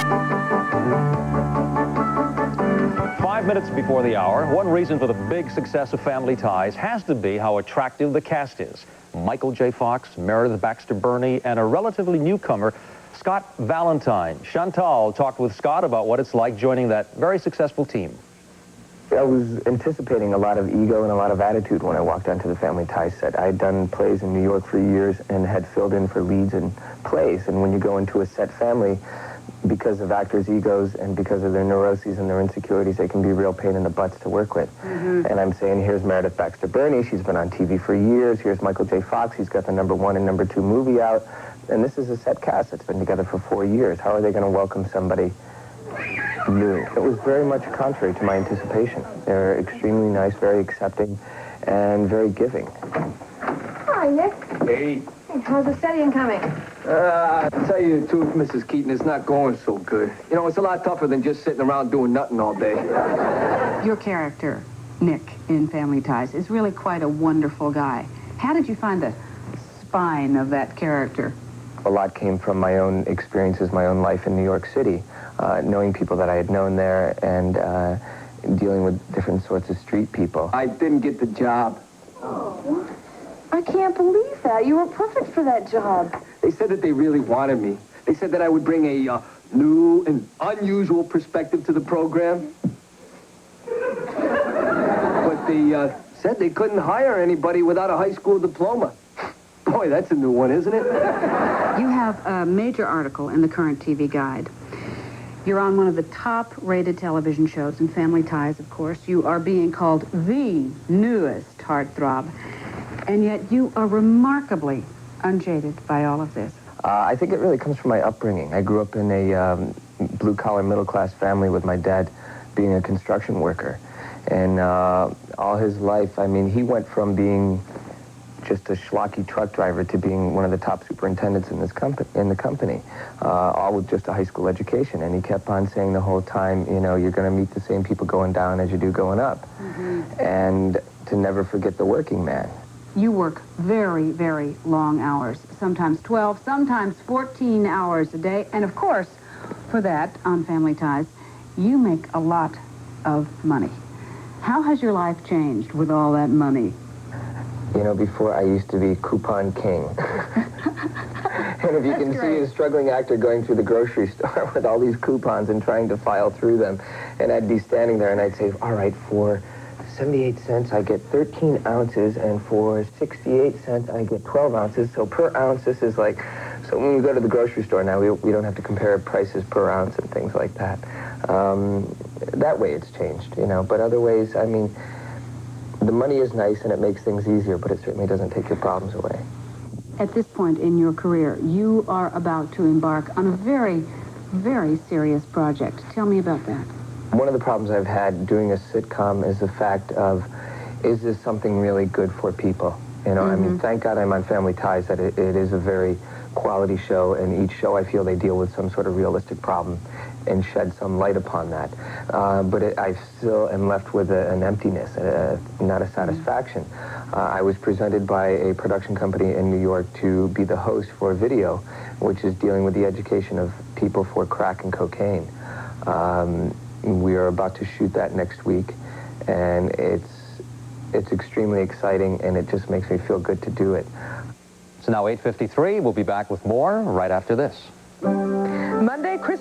5 minutes before the hour, one reason for the big success of Family Ties has to be how attractive the cast is. Michael J. Fox, Meredith Baxter Birney, and a relatively newcomer, Scott Valentine. Chantal talked with Scott about what it's like joining that very successful team. I was anticipating a lot of ego and a lot of attitude when I walked onto the Family Ties set. I had done plays in New York for years and had filled in for leads in plays. And when you go into a set family, because of actors' egos and because of their neuroses and their insecurities, they can be real pain in the butts to work with. And I'm saying, here's Meredith Baxter Birney. She's been on TV for years. Here's Michael J. Fox. He's got the #1 and #2 movie out. And this is a set cast that's been together for 4 years. How are they going to welcome somebody new? It was very much contrary to my anticipation. They're extremely nice, very accepting, and very giving. Hi, Nick. Hey. How's the studying coming? I tell you the truth, Mrs. Keaton, it's not going so good. You know, it's a lot tougher than just sitting around doing nothing all day. Your character, Nick, in Family Ties, is really quite a wonderful guy. How did you find the spine of that character? A lot came from my own experiences, my own life in New York City, knowing people that I had known there and dealing with different sorts of street people. I didn't get the job. Oh, I can't believe that. You were perfect for that job. They said that they really wanted me. They said that I would bring a new and unusual perspective to the program. But they said they couldn't hire anybody without a high school diploma. Boy, that's a new one, isn't it? You have a major article in the current TV Guide. You're on one of the top-rated television shows in Family Ties, of course. You are being called the newest heartthrob. And yet you are remarkably unjaded by all of this. I think it really comes from my upbringing. I grew up in a blue-collar, middle-class family with my dad being a construction worker. And all his life, I mean, he went from being just a schlocky truck driver to being one of the top superintendents in the company, all with just a high school education. And he kept on saying the whole time, you know, you're going to meet the same people going down as you do going up. And to never forget the working man. You work very, very long hours, sometimes 12, sometimes 14 hours a day. And of course, for that, on Family Ties, you make a lot of money. How has your life changed with all that money? You know, before I used to be coupon king. And if you can see a struggling actor going through the grocery store with all these coupons and trying to file through them, and I'd be standing there and I'd say, all right, for 78 cents, I get 13 ounces, and for 68 cents, I get 12 ounces. So per ounce, this is like, so when we go to the grocery store now, we don't have to compare prices per ounce and things like that. That way it's changed, you know, but other ways, I mean, the money is nice and it makes things easier, but it certainly doesn't take your problems away. At this point in your career, you are about to embark on a very, very serious project. Tell me about that. One of the problems I've had doing a sitcom is the fact of, is this something really good for people? You know, I mean, thank God I'm on Family Ties, that it is a very quality show, and each show I feel they deal with some sort of realistic problem and shed some light upon that. But I still am left with an emptiness, not a satisfaction. I was presented by a production company in New York to be the host for a video, which is dealing with the education of people for crack and cocaine. We are about to shoot that next week, and it's extremely exciting, and it just makes me feel good to do it. It's now 8:53. We'll be back with more right after this. Monday, Chris.